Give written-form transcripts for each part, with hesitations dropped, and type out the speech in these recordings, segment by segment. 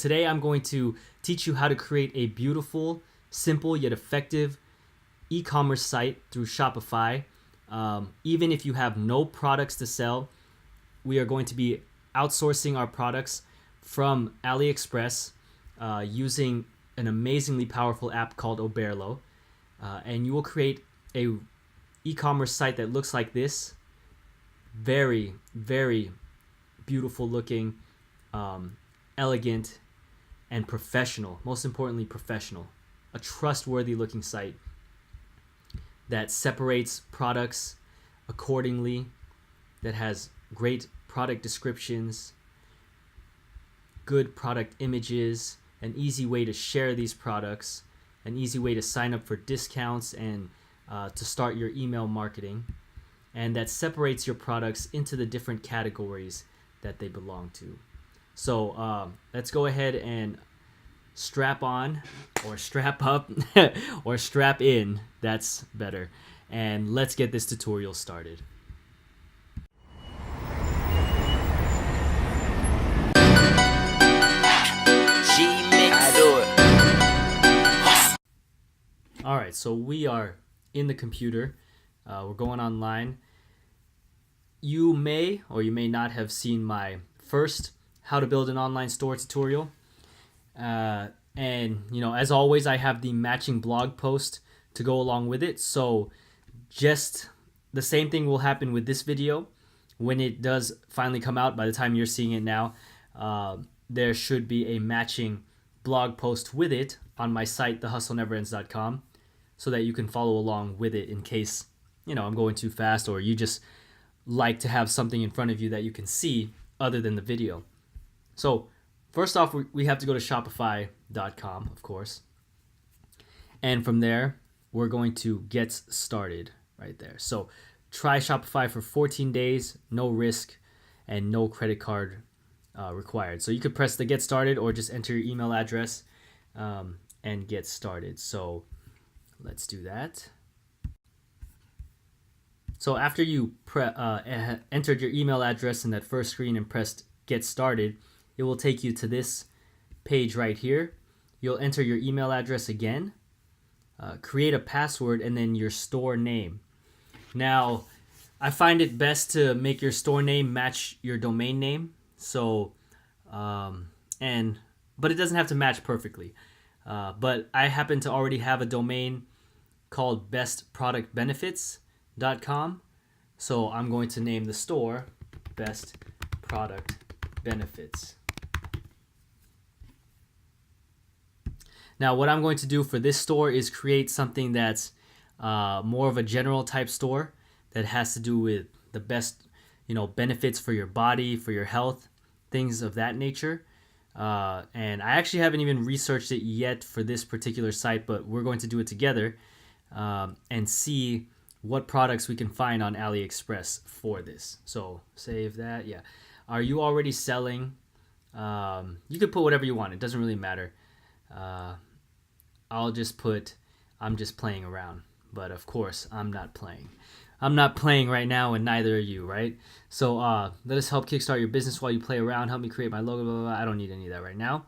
today I'm going to teach you how to create a beautiful, simple yet effective e-commerce site through Shopify. Even if you have no products to sell, we are going to be outsourcing our products from AliExpress using an amazingly powerful app called Oberlo. And you will create a e-commerce site that looks like this. Very, very beautiful looking, elegant, and professional. Most importantly, professional. A trustworthy looking site that separates products accordingly, that has great product descriptions, good product images, an easy way to share these products, an easy way to sign up for discounts and to start your email marketing, and that separates your products into the different categories that they belong to. So let's go ahead and strap on or strap up or strap in, that's better, and let's get this tutorial started. Alright, so we are in the computer. We're going online. You may or you may not have seen my first how to build an online store tutorial. And as always, I have the matching blog post to go along with it. So just the same thing will happen with this video. When it does finally come out, by the time you're seeing it now, there should be a matching blog post with it on my site, thehustleneverends.com, so that you can follow along with it in case, I'm going too fast or you just like to have something in front of you that you can see other than the video. So first off, we have to go to Shopify.com, of course. And from there, we're going to get started right there. So try Shopify for 14 days, no risk, and no credit card required. So you could press the get started or just enter your email address and get started. So let's do that. So after you entered your email address in that first screen and pressed get started, it will take you to this page right here. You'll enter your email address again, create a password, and then your store name. Now, I find it best to make your store name match your domain name. So, but it doesn't have to match perfectly. But I happen to already have a domain called bestproductbenefits.com. So I'm going to name the store Best Product Benefits. Now, what I'm going to do for this store is create something that's more of a general type store that has to do with the best, benefits for your body, for your health, things of that nature. And I actually haven't even researched it yet for this particular site, but we're going to do it together and see what products we can find on AliExpress for this. So save that. Yeah. Are you already selling? You could put whatever you want. It doesn't really matter. I'll just put, I'm just playing around. But of course, I'm not playing. I'm not playing right now, and neither are you, right? So let us help kickstart your business while you play around. Help me create my logo, blah, blah, blah. I don't need any of that right now.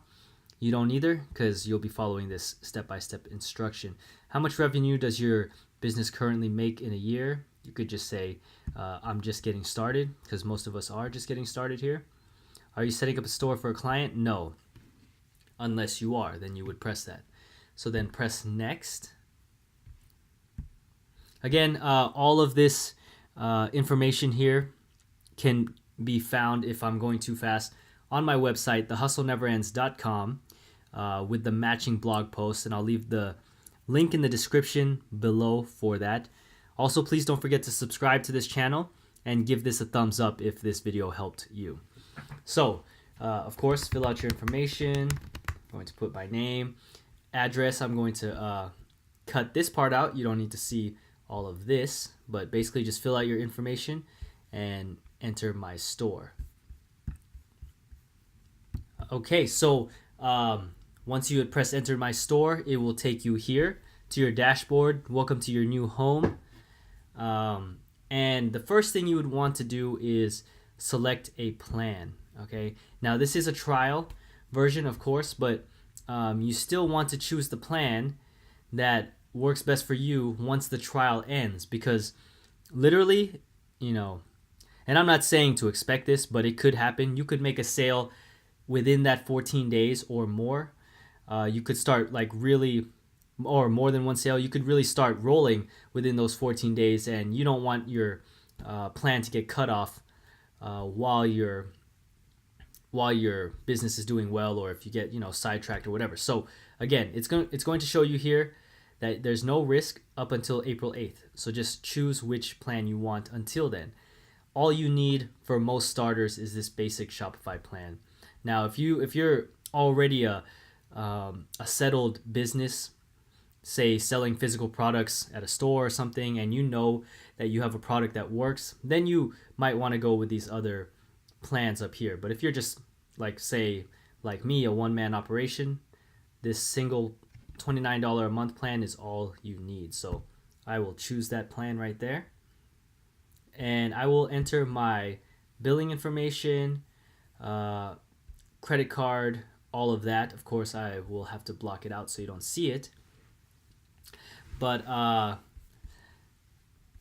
You don't either, because you'll be following this step-by-step instruction. How much revenue does your business currently make in a year? You could just say, I'm just getting started, because most of us are just getting started here. Are you setting up a store for a client? No. Unless you are, then you would press that. So then press next. Again, all of this information here can be found, if I'm going too fast, on my website, thehustleneverends.com, with the matching blog post, and I'll leave the link in the description below for that. Also, please don't forget to subscribe to this channel and give this a thumbs up if this video helped you. So, of course, fill out your information. I'm going to put my name, address. I'm going to cut this part out. You don't need to see all of this, but basically just fill out your information and enter my store. Okay, so once you press enter my store, it will take you here to your dashboard. Welcome to your new home. And the first thing you would want to do is select a plan. Okay, now this is a trial, version, of course, but you still want to choose the plan that works best for you once the trial ends, because literally, you know, and I'm not saying to expect this, but it could happen. You could make a sale within that 14 days or more. You could start like really, or more than one sale. You could really start rolling within those 14 days, and you don't want your plan to get cut off while your business is doing well, or if you get sidetracked or whatever. So again, it's going to show you here that there's no risk up until April 8th. So just choose which plan you want until then. All you need for most starters is this basic Shopify plan. Now, if you're already a settled business, say selling physical products at a store or something, and you know that you have a product that works, then you might want to go with these other plans up here. But if you're just like me, a one-man operation, this single $29 a month plan is all you need. So I will choose that plan right there, and I will enter my billing information, credit card, all of that. Of course, I will have to block it out so you don't see it. But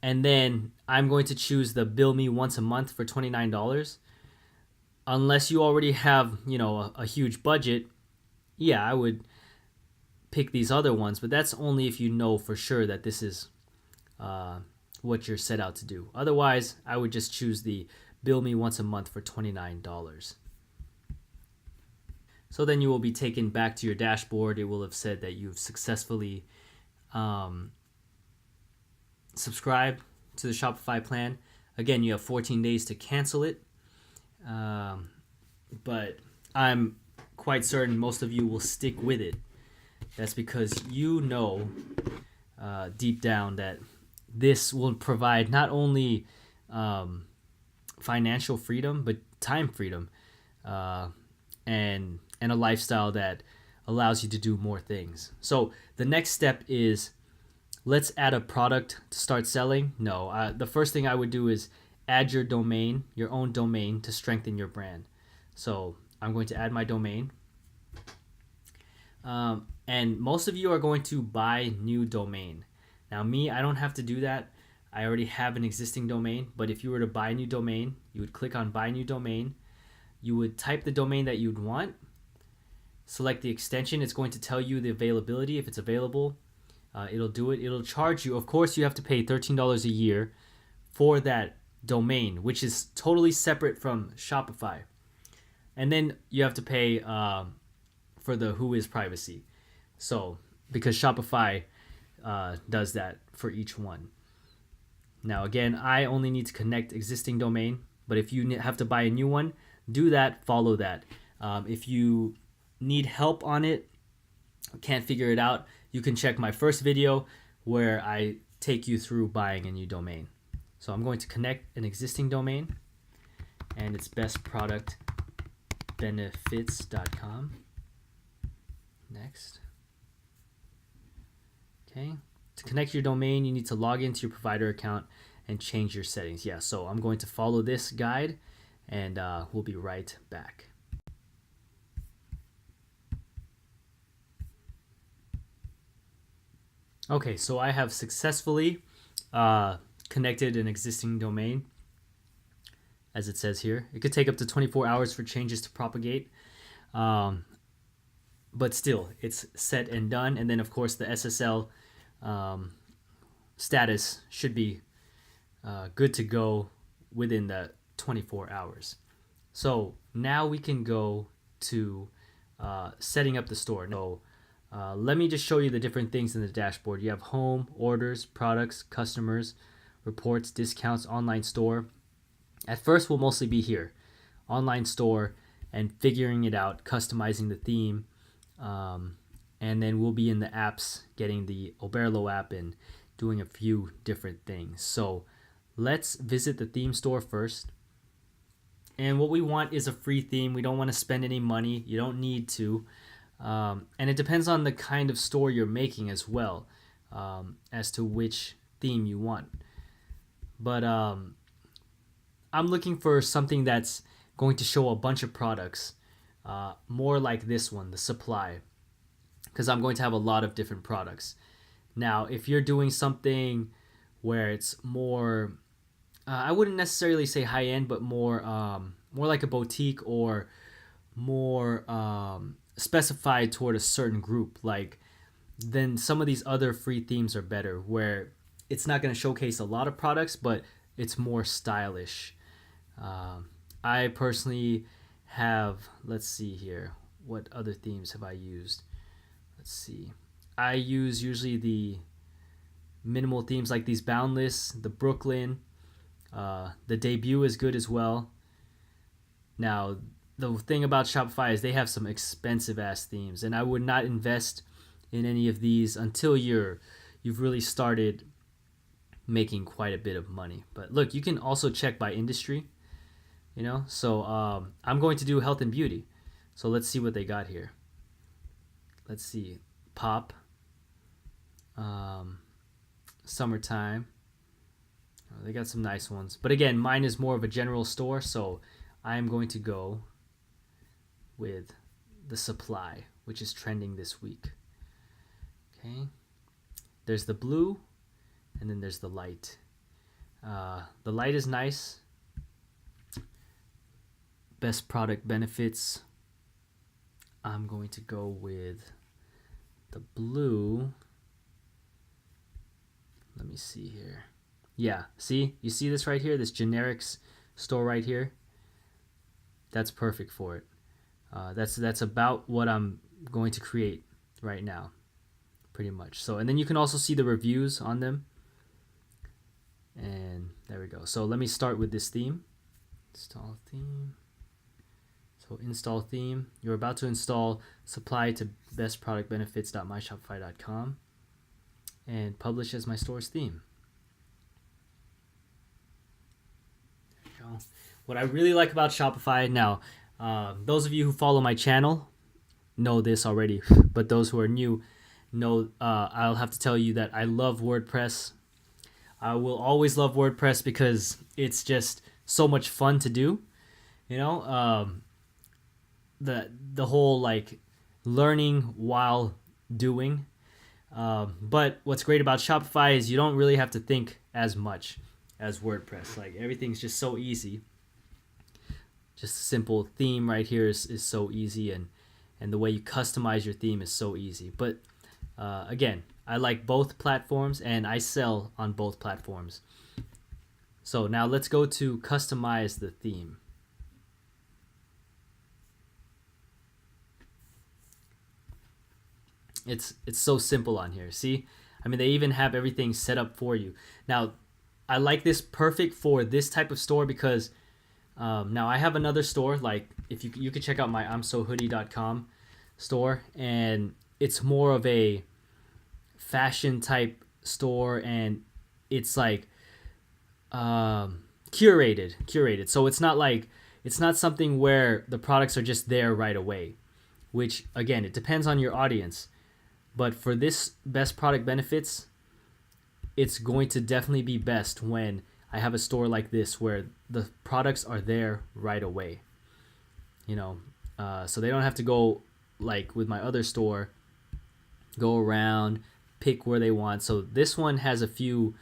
and then I'm going to choose the bill me once a month for $29. Unless you already have, a huge budget, yeah, I would pick these other ones, but that's only if you know for sure that this is what you're set out to do. Otherwise, I would just choose the bill me once a month for $29. So then you will be taken back to your dashboard. It will have said that you've successfully subscribed to the Shopify plan. Again, you have 14 days to cancel it. But I'm quite certain most of you will stick with it. That's because deep down that this will provide not only financial freedom, but time freedom, and a lifestyle that allows you to do more things. So the next step is, let's add a product to start selling. No, the first thing I would do is add your own domain to strengthen your brand. So I'm going to add my domain. And most of you are going to buy new domain. Now me, I don't have to do that. I already have an existing domain, but if you were to buy a new domain, you would click on buy new domain. You would type the domain that you'd want, select the extension. It's going to tell you the availability. If it's available, it'll do it. It'll charge you. Of course, you have to pay $13 a year for that domain, which is totally separate from Shopify. And then you have to pay for the Whois privacy. So because Shopify does that for each one. Now again, I only need to connect existing domain, but if you have to buy a new one, do that, follow that. If you need help on it, can't figure it out, you can check my first video where I take you through buying a new domain. So I'm going to connect an existing domain, and it's bestproductbenefits.com. Next. Okay. To connect your domain, you need to log into your provider account and change your settings. Yeah, so I'm going to follow this guide, and we'll be right back. Okay, so I have successfully connected an existing domain, as it says here. It could take up to 24 hours for changes to propagate, but still, it's set and done. And then, of course, the SSL status should be good to go within the 24 hours. So now we can go to setting up the store. Let me just show you the different things in the dashboard. You have home, orders, products, customers, reports, discounts, online store. At first, we'll mostly be here, online store, and figuring it out, customizing the theme. And then we'll be in the apps, getting the Oberlo app and doing a few different things. So let's visit the theme store first. And what we want is a free theme. We don't want to spend any money. You don't need to. And it depends on the kind of store you're making as well, as to which theme you want. But I'm looking for something that's going to show a bunch of products more like this one, the supply, because I'm going to have a lot of different products. Now, if you're doing something where it's more, I wouldn't necessarily say high end, but more like a boutique, or more specified toward a certain group, like, then some of these other free themes are better, where it's not going to showcase a lot of products, but it's more stylish. I personally have, let's see here, what other themes have I used? Let's see. I use usually the minimal themes, like these Boundless, the Brooklyn. The Debut is good as well. Now, the thing about Shopify is they have some expensive ass themes, and I would not invest in any of these until you've really started making quite a bit of money. But look, you can also check by industry, So I'm going to do health and beauty. So let's see what they got here. Let's see, pop, summertime. Oh, they got some nice ones, but again, mine is more of a general store, so I am going to go with the supply, which is trending this week. Okay, there's the blue, and then there's the light. The light is nice. Best product benefits, I'm going to go with the blue. Let me see here. Yeah, see? You see this right here? This generics store right here? That's perfect for it. That's about what I'm going to create right now, pretty much. So, and then you can also see the reviews on them. And there we go. So let me start with this theme. Install theme. So install theme. You're about to install supply to bestproductbenefits.myshopify.com and publish as my store's theme. There you go. What I really like about Shopify now, those of you who follow my channel know this already, but those who are new know, I'll have to tell you that I love WordPress. I will always love WordPress because it's just so much fun to do. The whole like learning while doing. But what's great about Shopify is you don't really have to think as much as WordPress. Like, everything's just so easy. Just a simple theme right here is so easy, and the way you customize your theme is so easy. But again, I like both platforms, and I sell on both platforms. So now let's go to customize the theme. It's so simple on here. See? I mean, they even have everything set up for you. Now, I like this perfect for this type of store because now I have another store. Like, if you can check out my I'mSoHoodie.com store, and it's more of a fashion type store, and it's like curated. So it's not something where the products are just there right away, which again, it depends on your audience. But for this best product benefits, it's going to definitely be best when I have a store like this where the products are there right away. So they don't have to go, like with my other store, go around, pick where they want. So this one has a few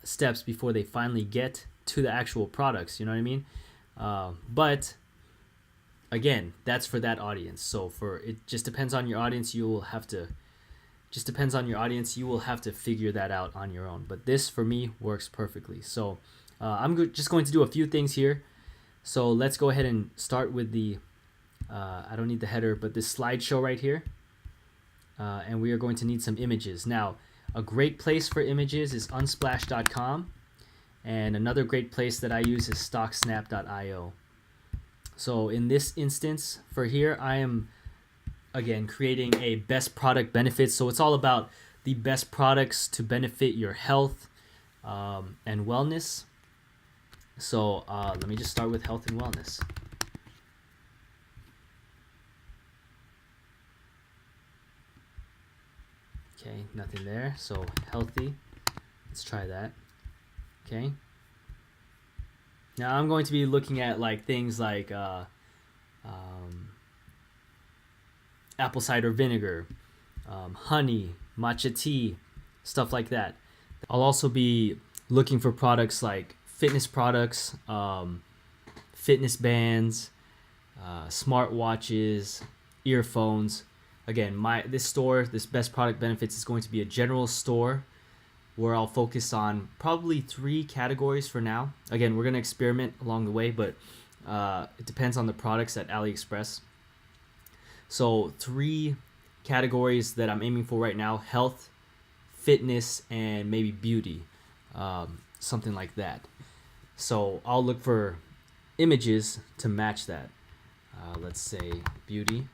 steps before they finally get to the actual products. You know what I mean? But again, that's for that audience. So it just depends on your audience. You will have to figure that out on your own. But this for me works perfectly. So I'm just going to do a few things here. So let's go ahead and start with the I don't need the header, but this slideshow right here. And we are going to need some images. Now, a great place for images is unsplash.com, and another great place that I use is stocksnap.io. So in this instance for here, I am again creating a best product benefits. So it's all about the best products to benefit your health and wellness. So let me just start with health and wellness. Okay, nothing there. So healthy. Let's try that. Okay. Now I'm going to be looking at like things like um, apple cider vinegar, honey, matcha tea, stuff like that. I'll also be looking for products like fitness products, fitness bands, smartwatches, earphones. Again, this best product benefits is going to be a general store where I'll focus on probably 3 categories for now. Again, we're gonna experiment along the way, but it depends on the products at AliExpress. So 3 categories that I'm aiming for right now: health, fitness, and maybe beauty, something like that. So I'll look for images to match that. Let's say beauty.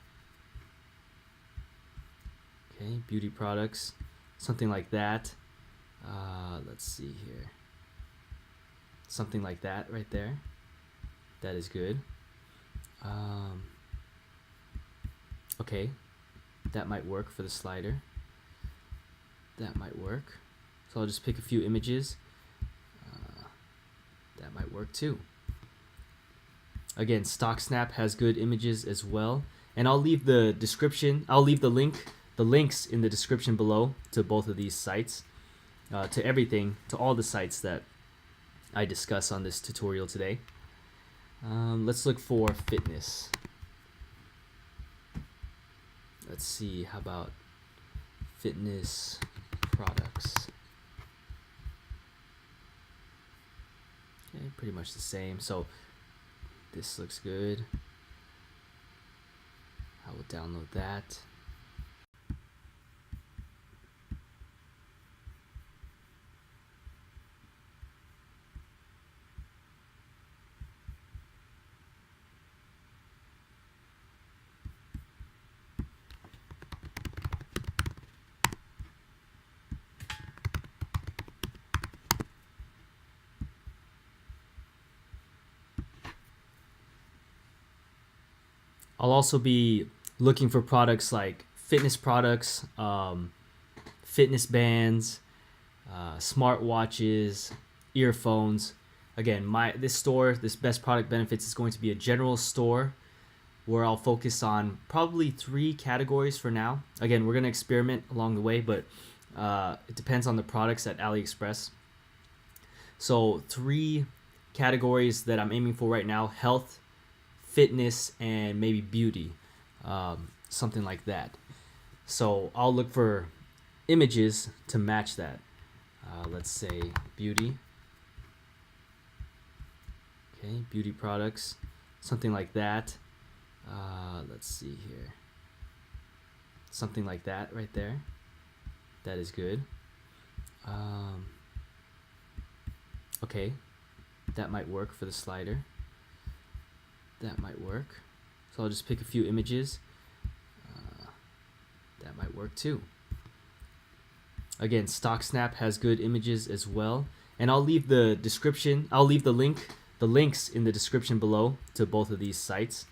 Okay, beauty products, something like that. Let's see here. Something like that right there. That is good. Okay, that might work for the slider. That might work. So I'll just pick a few images. That might work too. Again, StockSnap has good images as well. And I'll leave the links in the description below to both of these sites, to all the sites that I discuss on this tutorial today. Let's look for fitness. Let's see, how about fitness products? Okay, pretty much the same. So this looks good. I will download that. I'll also be looking for products like fitness products, fitness bands, smartwatches, earphones. Again, this best product benefits is going to be a general store where I'll focus on probably 3 categories for now. Again, we're going to experiment along the way, but it depends on the products at AliExpress. So 3 categories that I'm aiming for right now: health, fitness, and maybe beauty, something like that. So I'll look for images to match that. Let's say beauty. Okay, beauty products, something like that. Let's see here. Something like that right there. That is good. Okay, that might work for the slider. That might work. So I'll just pick a few images. That might work too. Again, StockSnap has good images as well. And I'll leave the links in the description below to both of these sites,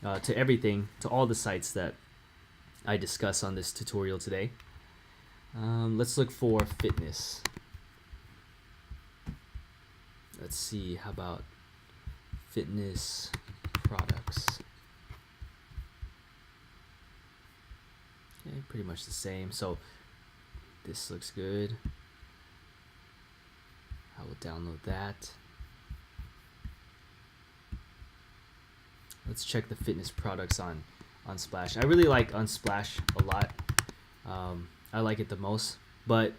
to all the sites that I discuss on this tutorial today. Let's look for fitness. Let's see, how about fitness products? Okay, pretty much the same. So this looks good. I will download that. Let's check the fitness products on Unsplash. I really like Unsplash a lot. I like it the most, but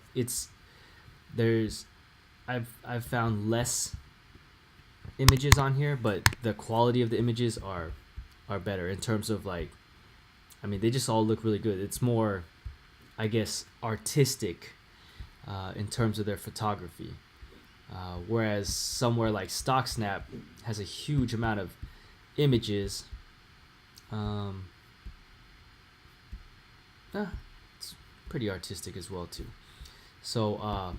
I've found less images on here, but the quality of the images are better in terms of they just all look really good. It's more, I guess, artistic in terms of their photography, whereas somewhere like StockSnap has a huge amount of images. It's pretty artistic as well too. So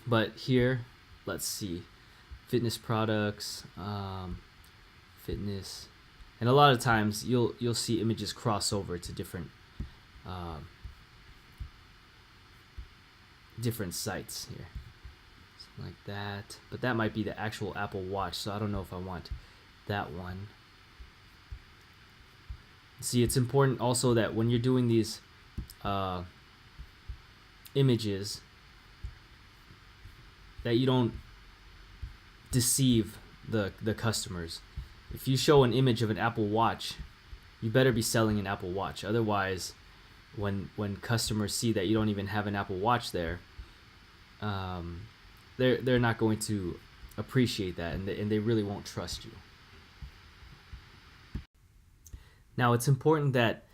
but here, let's see, fitness products, fitness, and a lot of times you'll see images cross over to different sites here, something like that. But that might be the actual Apple Watch, so I don't know if I want that one. See, it's important also that when you're doing these images, that you don't deceive the customers. If you show an image of an Apple Watch, you better be selling an Apple Watch. Otherwise, when customers see that you don't even have an Apple Watch there, they're not going to appreciate that, and they really won't trust you. Now, it's important that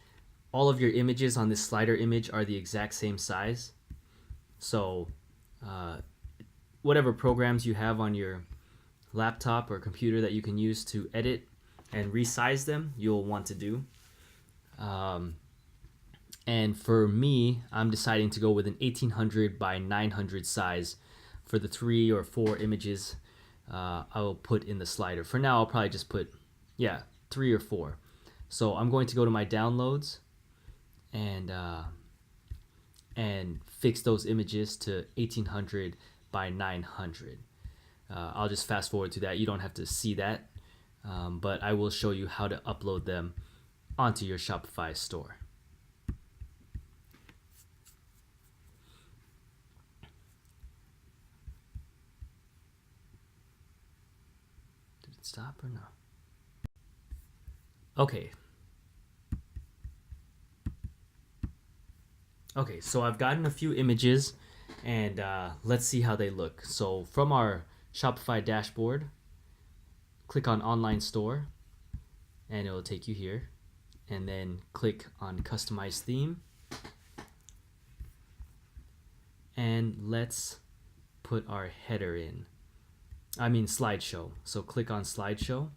all of your images on this slider image are the exact same size. So whatever programs you have on your laptop or computer that you can use to edit and resize them, you'll want to do. And for me, I'm deciding to go with an 1800 by 900 size for the 3 or 4 images I will put in the slider. For now, I'll probably just put, 3 or 4. So I'm going to go to my downloads and fix those images to 1800 by 900. I'll just fast forward to that. You don't have to see that, but I will show you how to upload them onto your Shopify store. Did it stop or no? Okay. Okay, so I've gotten a few images, and let's see how they look. So from our Shopify dashboard, click on Online Store, and it will take you here. And then click on Customize Theme. And let's put our header in. Slideshow. So click on Slideshow.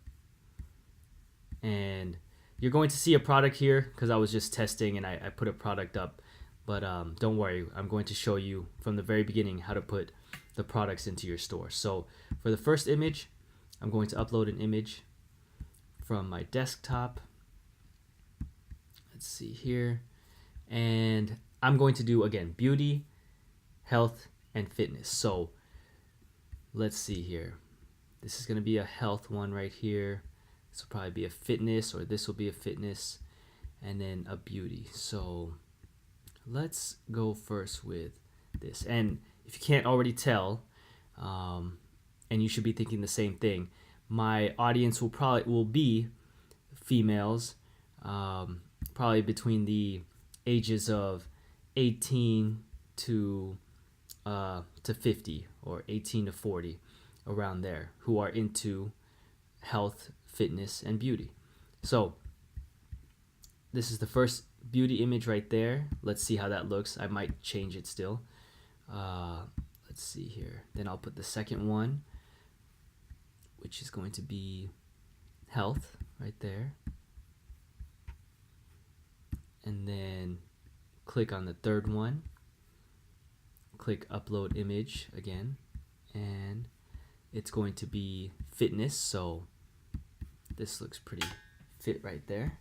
And you're going to see a product here because I was just testing and I put a product up. But don't worry, I'm going to show you from the very beginning how to put the products into your store. So for the first image, I'm going to upload an image from my desktop. Let's see here. And I'm going to do, again, beauty, health, and fitness. So let's see here. This is going to be a health one right here. This will probably be a fitness, or this will be a fitness, and then a beauty. So let's go first with this. And if you can't already tell, and you should be thinking the same thing, my audience will be females, probably between the ages of 18 to 50, or 18 to 40, around there, who are into health, fitness, and beauty. So this is the first beauty image right there. Let's see how that looks. I might change it still. Let's see here. Then I'll put the second one, which is going to be health right there. And then click on the third one. Click upload image again. And it's going to be fitness. So this looks pretty fit right there.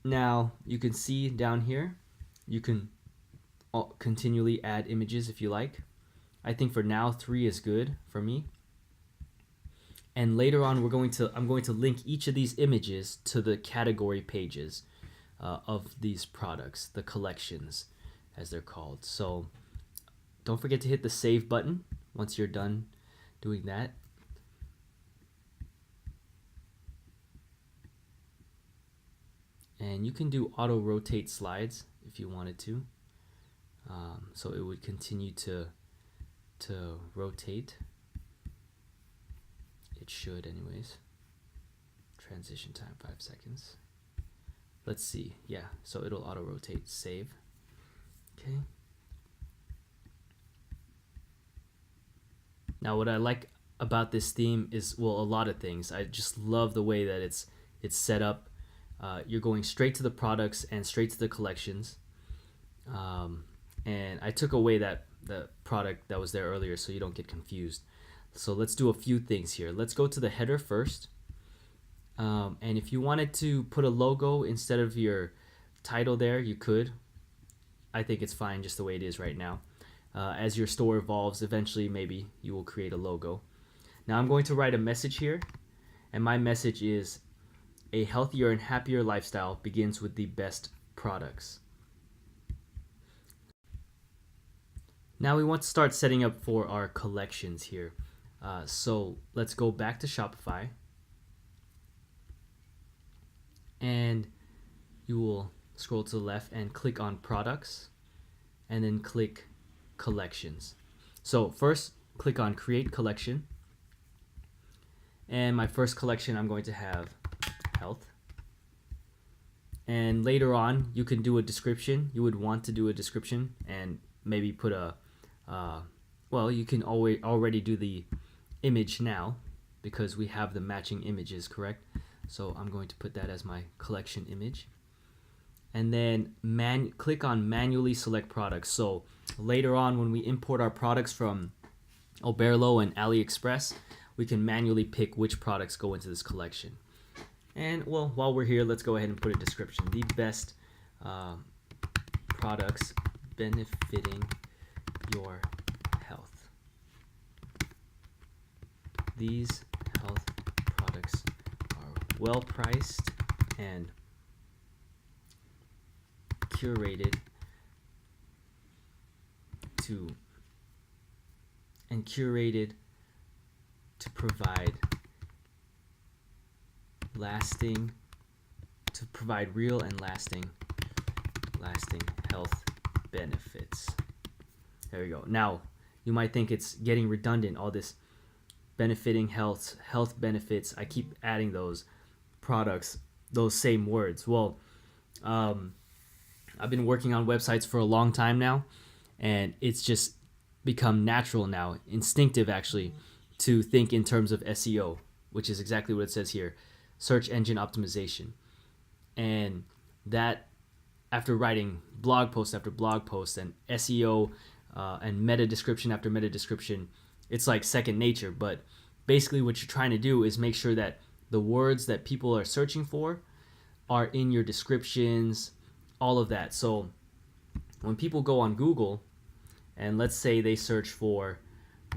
Now you can see down here, you can continually add images if you like. I think for now 3 is good for me. And later on I'm going to link each of these images to the category pages of these products, the collections as they're called. So don't forget to hit the save button once you're done doing that. And you can do auto rotate slides if you wanted to. So it would continue to rotate. It should anyways. Transition time 5 seconds. Let's see. Yeah, so it'll auto rotate. Save. Okay. Now what I like about this theme is, well, a lot of things. I just love the way that it's set up. You're going straight to the products and straight to the collections. And I took away the product that was there earlier so you don't get confused. So let's do a few things here. Let's go to the header first. And if you wanted to put a logo instead of your title there, you could. I think it's fine just the way it is right now. As your store evolves, eventually maybe you will create a logo. Now I'm going to write a message here. And my message is, A healthier and happier lifestyle begins with the best products. Now we want to start setting up for our collections here. So let's go back to Shopify, and you will scroll to the left and click on products, and then click collections. So first click on create collection, and my first collection I'm going to have health, and later on you can do a description. You would want to do a description and maybe put a well, you can already do the image now because we have the matching images, correct? So I'm going to put that as my collection image, and then click on manually select products. So later on when we import our products from Oberlo and AliExpress, we can manually pick which products go into this collection. And well, while we're here, let's go ahead and put a description. The best products benefiting your health. These health products are well priced and curated to provide real and lasting health benefits. There we go. Now, you might think it's getting redundant, all this benefiting health benefits. I keep adding those products, those same words. Well, I've been working on websites for a long time now, and it's just become natural now, instinctive actually, to think in terms of SEO, which is exactly what it says here, search engine optimization. And that, after writing blog post after blog post and SEO and meta description after meta description, it's like second nature. But basically what you're trying to do is make sure that the words that people are searching for are in your descriptions, all of that. So when people go on Google and let's say they search for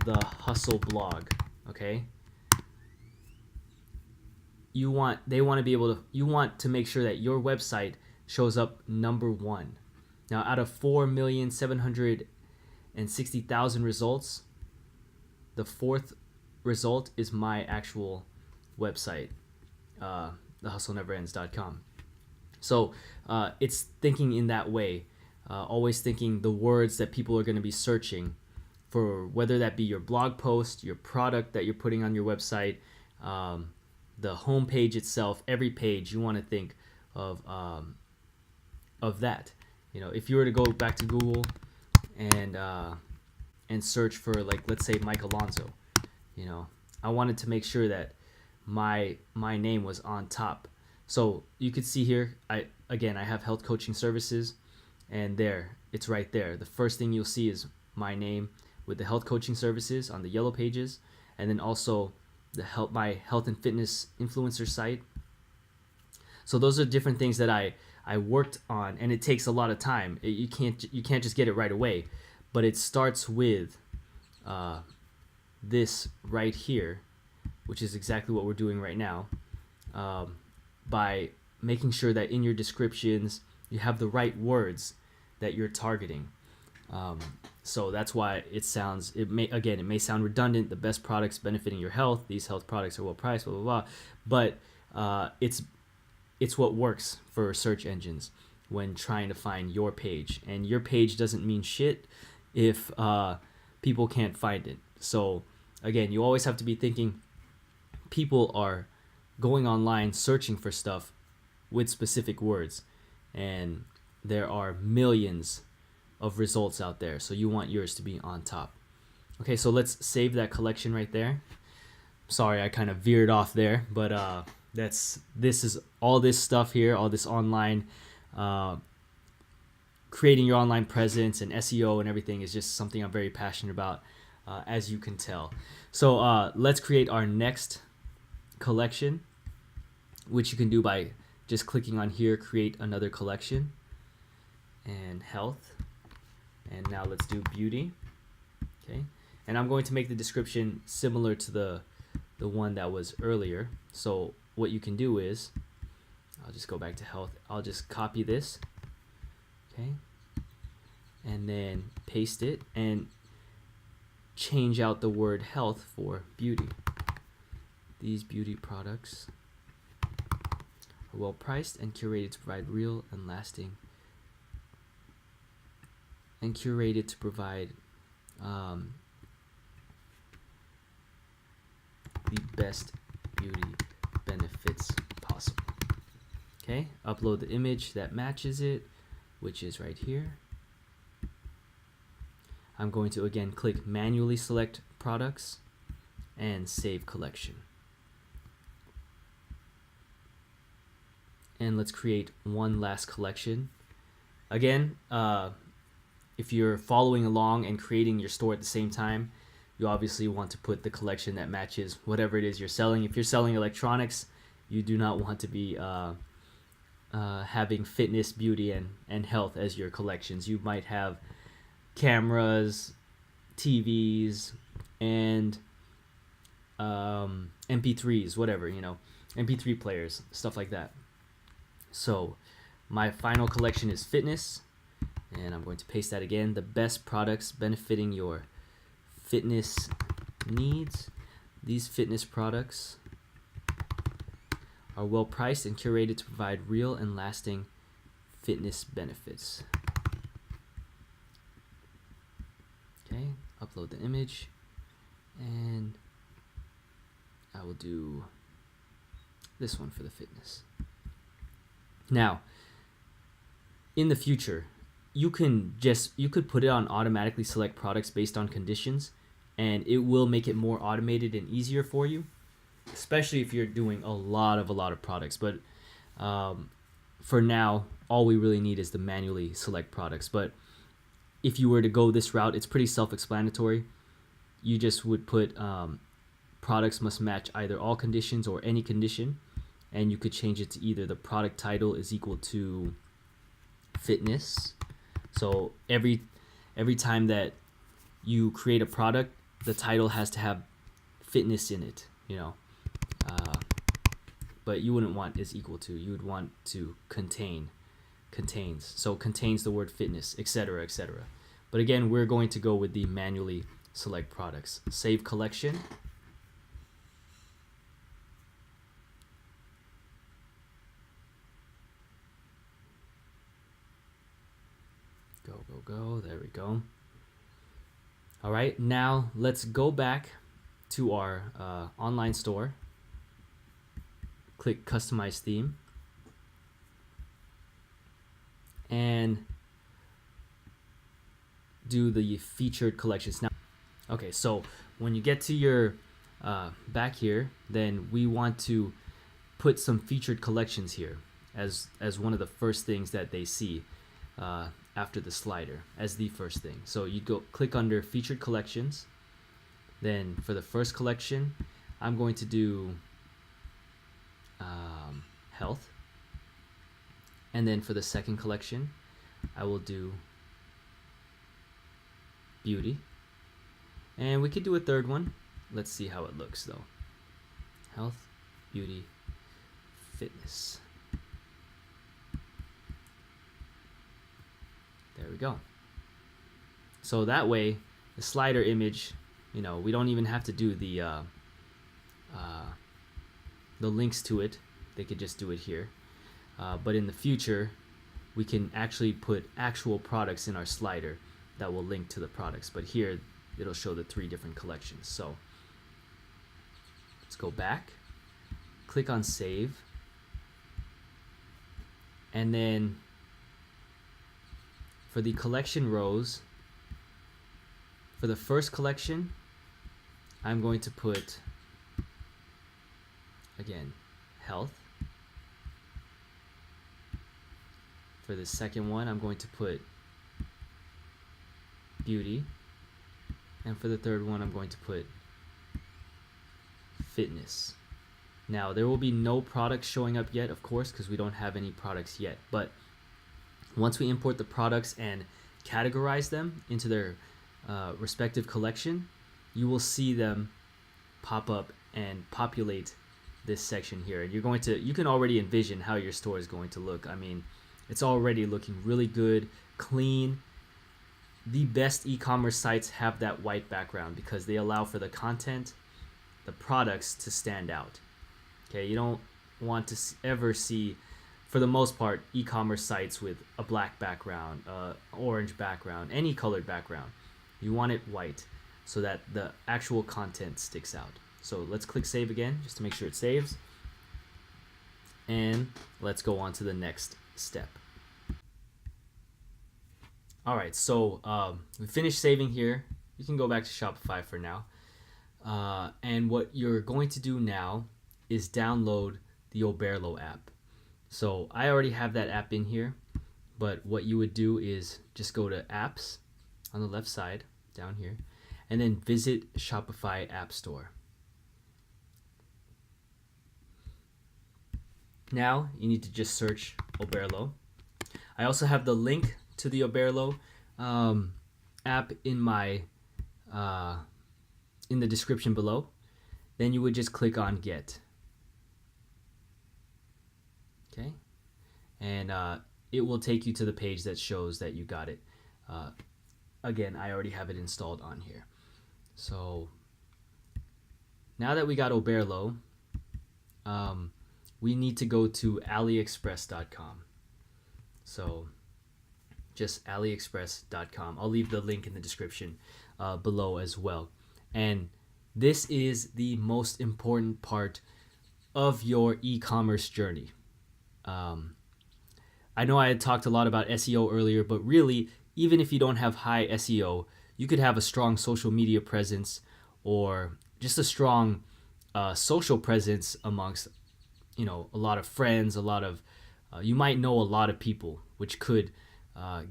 the hustle blog, okay? You want to make sure that your website shows up number 1. Now, out of 4,760,000 results, the 4th result is my actual website, thehustleneverends.com. So it's thinking in that way, always thinking the words that people are going to be searching for, whether that be your blog post, your product that you're putting on your website, the home page itself, every page. You want to think of that. You know, if you were to go back to Google and search for, like, let's say Mike Alonso, you know, I wanted to make sure that my name was on top. So you could see here, I have health coaching services, and there, it's right there. The first thing you'll see is my name with the health coaching services on the yellow pages, and then also my health and fitness influencer site. So those are different things that I worked on, and it takes a lot of time. You can't just get it right away, but it starts with this right here, which is exactly what we're doing right now, by making sure that in your descriptions you have the right words that you're targeting. So that's why it may sound redundant. The best products benefiting your health. These health products are well priced, blah, blah, blah. But it's what works for search engines when trying to find your page. And your page doesn't mean shit if people can't find it. So again, you always have to be thinking people are going online searching for stuff with specific words, and there are millions of results out there, so you want yours to be on top. Okay, so let's save that collection right there. Sorry, I kind of veered off there, but this is all this stuff here, all this online creating your online presence and SEO and everything is just something I'm very passionate about, as you can tell. So let's create our next collection, which you can do by just clicking on here, create another collection, and health. And now let's do beauty. Okay, and I'm going to make the description similar to the one that was earlier. So what you can do is I'll just go back to health. I'll just copy this, okay, and then paste it and change out the word health for beauty. These beauty products are well priced and curated to provide real and lasting the best beauty benefits possible. Okay, upload the image that matches it, which is right here. I'm going to again click manually select products and save collection. And let's create one last collection. Again, if you're following along and creating your store at the same time, you obviously want to put the collection that matches whatever it is you're selling. If you're selling electronics, you do not want to be having fitness, beauty, and health as your collections. You might have cameras, TVs, and MP3s, whatever, MP3 players, stuff like that. So my final collection is fitness, and I'm going to paste that again. The best products benefiting your fitness needs. These fitness products are well priced and curated to provide real and lasting fitness benefits. Okay, upload the image, and I will do this one for the fitness. Now, in the future, you could put it on automatically select products based on conditions, and it will make it more automated and easier for you, especially if you're doing a lot of products. But for now, all we really need is the manually select products. But if you were to go this route, it's pretty self-explanatory. You just would put products must match either all conditions or any condition, and you could change it to either the product title is equal to fitness. So every time that you create a product, the title has to have fitness in it, but you wouldn't want is equal to. You would want to contains. So contains the word fitness, etc., etc. But again, we're going to go with the manually select products. Save collection. Go. There we go. All right, now let's go back to our online store. Click Customize Theme. And do the featured collections. Now, okay, so when you get to your back here, then we want to put some featured collections here as one of the first things that they see after the slider, as the first thing. So you go click under featured collections. Then for the first collection, I'm going to do health. And then for the second collection, I will do beauty. And we could do a third one. Let's see how it looks though. Health, beauty, fitness. There we go. So that way, the slider image, we don't even have to do the links to it. They could just do it here. But in the future, we can actually put actual products in our slider that will link to the products. But here, it'll show the 3 different collections. So let's go back, click on save, and then for the collection rows, for the first collection, I'm going to put, again, health. For the second one, I'm going to put beauty. And for the third one, I'm going to put fitness. Now, there will be no products showing up yet, of course, because we don't have any products yet. But once we import the products and categorize them into their respective collection, you will see them pop up and populate this section here, and you can already envision how your store is going to look. I mean, it's already looking really good, clean. The best e-commerce sites have that white background because they allow for the content, the products to stand out. Okay, you don't want to ever see, for the most part, e-commerce sites with a black background, orange background, any colored background. You want it white so that the actual content sticks out. So let's click save again just to make sure it saves. And let's go on to the next step. All right, so we finished saving here. You can go back to Shopify for now. And what you're going to do now is download the Oberlo app. So I already have that app in here, but what you would do is just go to apps on the left side down here, and then visit Shopify App Store. Now you need to just search Oberlo. I also have the link to the Oberlo app in my in the description below. Then you would just click on Get. Okay, and it will take you to the page that shows that you got it. Again, I already have it installed on here. So now that we got Oberlo, we need to go to aliexpress.com. So just aliexpress.com. I'll leave the link in the description below as well. And this is the most important part of your e-commerce journey. I know I had talked a lot about SEO earlier, but really, even if you don't have high SEO, you could have a strong social media presence or just a strong social presence amongst, a lot of friends, you might know a lot of people, which could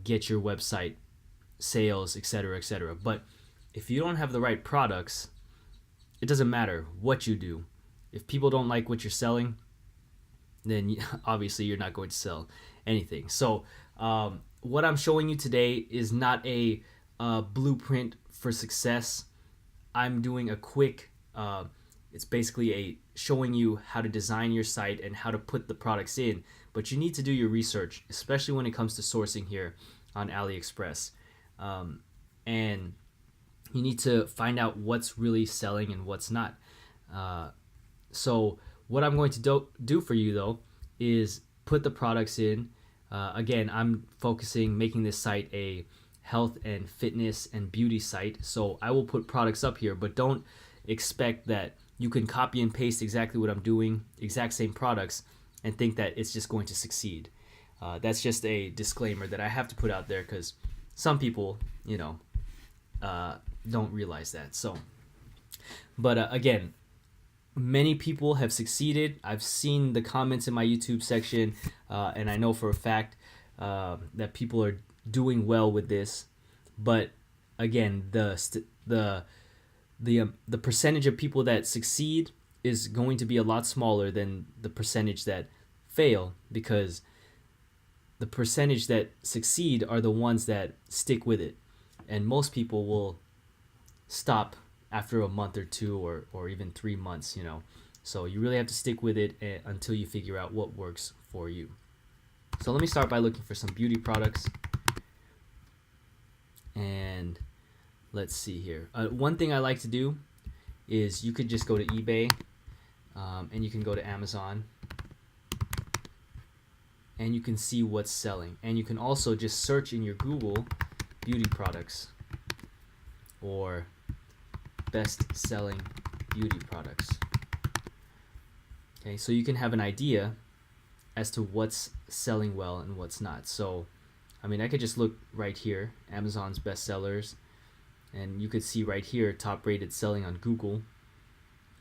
get your website sales, etc., etc. But if you don't have the right products, it doesn't matter what you do. If people don't like what you're selling, then obviously you're not going to sell anything. So what I'm showing you today is not a blueprint for success. I'm doing a quick, it's basically showing you how to design your site and how to put the products in. But you need to do your research, especially when it comes to sourcing here on AliExpress. And you need to find out what's really selling and what's not. So what I'm going to do for you, though, is put the products in. Again, I'm making this site a health and fitness and beauty site. So I will put products up here, but don't expect that you can copy and paste exactly what I'm doing, exact same products, and think that it's just going to succeed. That's just a disclaimer that I have to put out there because some people, don't realize that. So, but again, many people have succeeded. I've seen the comments in my YouTube section, and I know for a fact that people are doing well with this. But again, the percentage of people that succeed is going to be a lot smaller than the percentage that fail, because the percentage that succeed are the ones that stick with it, and most people will stop after a month or two or even 3 months, So you really have to stick with it until you figure out what works for you. So let me start by looking for some beauty products. And let's see here. One thing I like to do is you could just go to eBay and you can go to Amazon and you can see what's selling. And you can also just search in your Google beauty products or best selling beauty products. Okay, so you can have an idea as to what's selling well and what's not. So, I could just look right here, Amazon's best sellers, and you could see right here, top rated selling on Google,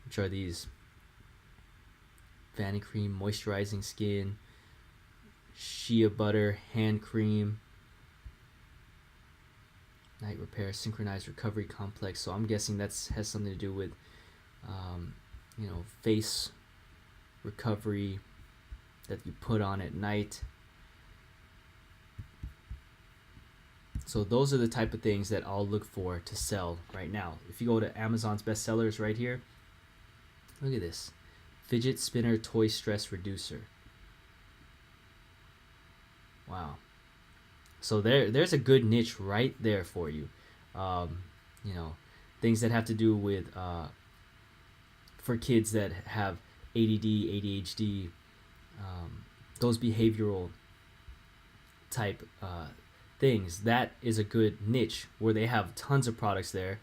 which are these Vanity Cream, Moisturizing Skin, Shea Butter, Hand Cream, Night Repair, Synchronized Recovery Complex. So I'm guessing that has something to do with, face recovery that you put on at night. So those are the type of things that I'll look for to sell right now. If you go to Amazon's bestsellers right here, look at this. Fidget spinner toy stress reducer. Wow. So there's a good niche right there for you. Um, you know, things that have to do with for kids that have ADD, ADHD, those behavioral type things. That is a good niche where they have tons of products there.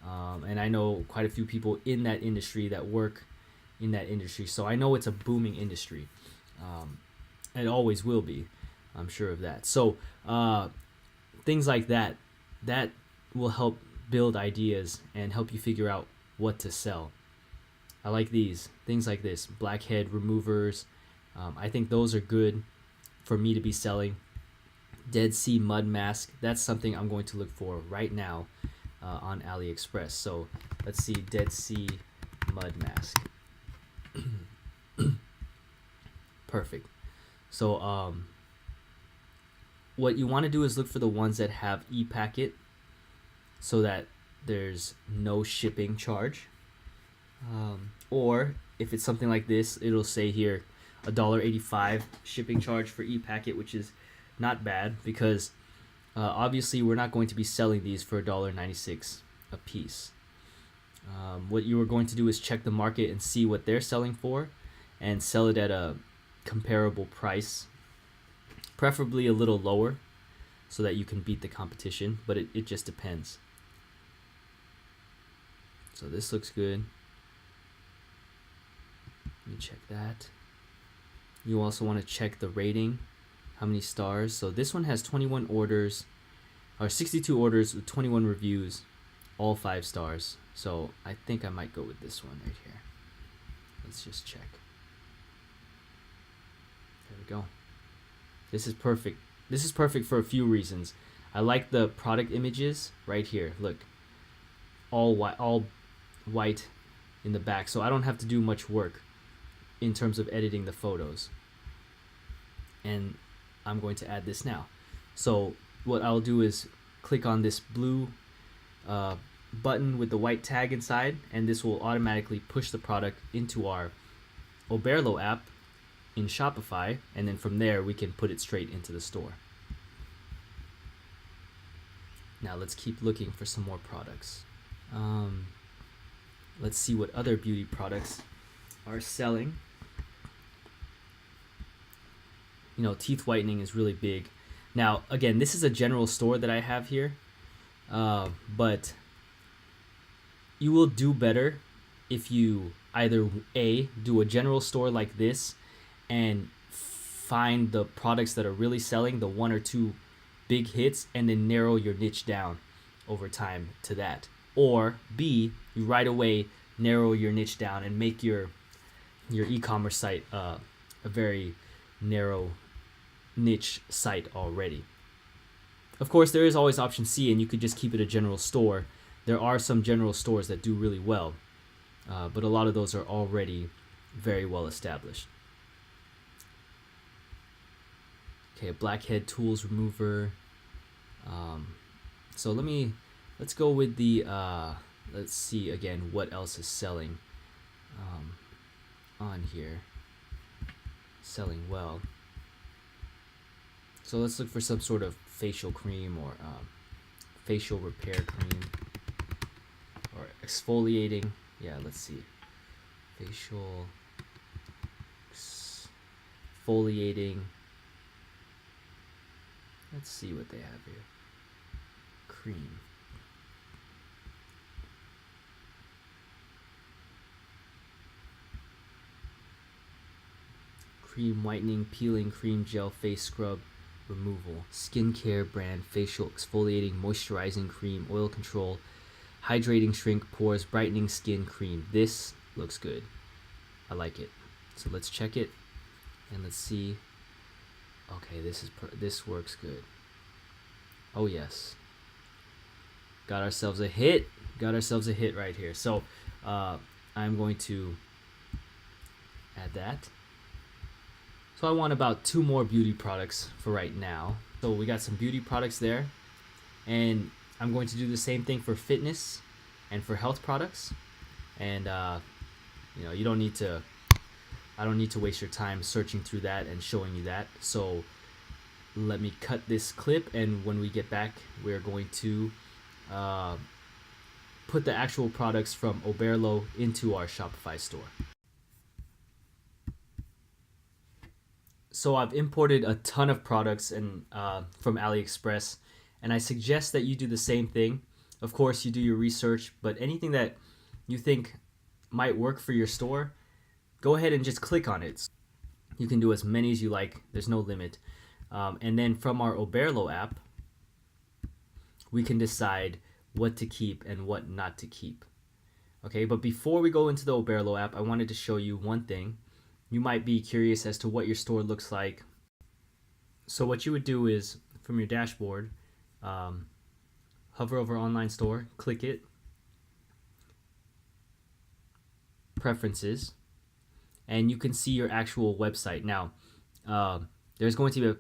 And I know quite a few people in that industry that work in that industry. So I know it's a booming industry. It always will be. I'm sure of that. So things like that will help build ideas and help you figure out what to sell. I like these things like this, blackhead removers. I think those are good for me to be selling. Dead Sea mud mask. That's something I'm going to look for right now on AliExpress. So let's see, Dead Sea mud mask. Perfect. So what you want to do is look for the ones that have e-packet so that there's no shipping charge. Or if it's something like this, it'll say here $1.85 shipping charge for e-packet, which is not bad because obviously we're not going to be selling these for $1.96 a piece. What you are going to do is check the market and see what they're selling for and sell it at a comparable price, preferably a little lower so that you can beat the competition, but it just depends. So this looks good. Let me check that. You also want to check the rating, how many stars. So this one has 21 orders, or 62 orders with 21 reviews, all 5 stars. So I think I might go with this one right here. Let's just check. There we go. This is perfect. This is perfect for a few reasons. I like the product images right here. Look, all white in the back, so I don't have to do much work in terms of editing the photos. And I'm going to add this now. So what I'll do is click on this blue button with the white tag inside, and this will automatically push the product into our Oberlo app in Shopify, and then from there we can put it straight into the store. Now let's keep looking for some more products. Let's see what other beauty products are selling. You know, teeth whitening is really big. Now, again, this is a general store that I have here, but you will do better if you either A, do a general store like this and find the products that are really selling, the 1 or 2 big hits, and then narrow your niche down over time to that. Or B, you right away narrow your niche down and make your e-commerce site a very narrow niche site already. Of course, there is always option C, and you could just keep it a general store. There are some general stores that do really well, but a lot of those are already very well established. Okay, a blackhead tools remover. So let's go with the let's see again what else is selling on here. Selling well. So let's look for some sort of facial cream or facial repair cream or exfoliating. Yeah, let's see. Facial exfoliating. Let's see what they have here. Cream. Cream whitening, peeling cream gel face scrub removal. Skincare brand facial exfoliating moisturizing cream, oil control, hydrating shrink pores, brightening skin cream. This looks good. I like it. So let's check it and let's see. Okay, this works good. Oh yes. Got ourselves a hit. Got ourselves a hit right here. So I'm going to add that. So I want about 2 more beauty products for right now. So we got some beauty products there. And I'm going to do the same thing for fitness and for health products. And you know, you don't need to I don't need to waste your time searching through that and showing you that. So let me cut this clip, and when we get back, we're going to put the actual products from Oberlo into our Shopify store. So I've imported a ton of products from AliExpress, and I suggest that you do the same thing. Of course, you do your research, but anything that you think might work for your store, go ahead and just click on it. You can do as many as you like. There's no limit. And then from our Oberlo app, we can decide what to keep and what not to keep. Okay, but before we go into the Oberlo app, I wanted to show you one thing. You might be curious as to what your store looks like. So what you would do is, from your dashboard, hover over online store, click it, preferences, and you can see your actual website. Now, there's going to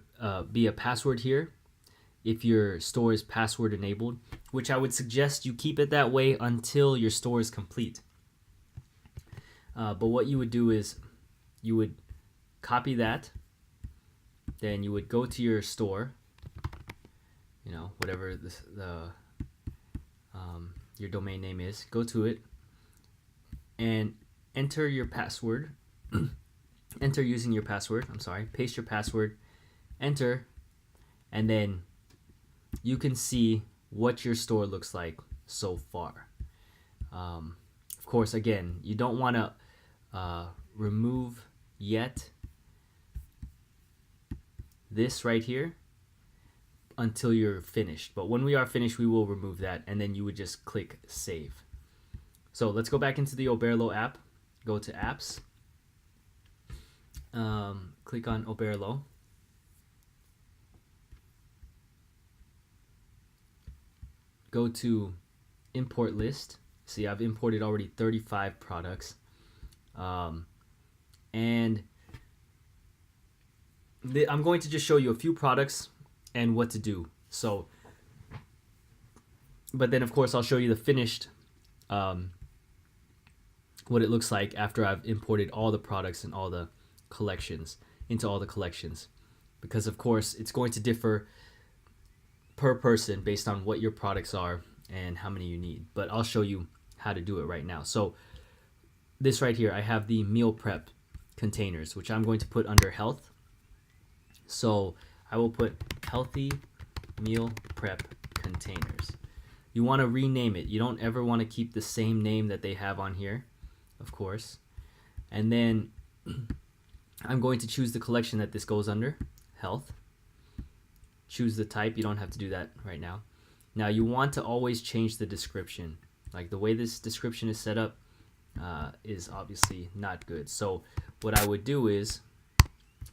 be a password here if your store is password enabled, which I would suggest you keep it that way until your store is complete. But what you would do is you would copy that, then you would go to your store, whatever your domain name is, go to it and enter your password. Enter using your password, paste your password, enter, and then you can see what your store looks like so far. Of course, again, you don't want to remove yet this right here until you're finished. But when we are finished, we will remove that, and then you would just click save. So let's go back into the Oberlo app. Go to apps. Click on Oberlo. Go to import list. See, I've imported already 35 products. And I'm going to just show you a few products and what to do. So, but then of course I'll show you the finished, what it looks like after I've imported all the products and all the collections into all the collections, because of course it's going to differ per person based on what your products are and how many you need. But I'll show you how to do it right now. So this right here, I have the meal prep containers, which I'm going to put under health. So I will put healthy meal prep containers. You want to rename it. You don't ever want to keep the same name that they have on here, of course. And then I'm going to choose the collection that this goes under, health. Choose the type. You don't have to do that right now. Now you want to always change the description. Like the way this description is set up is obviously not good. So what I would do is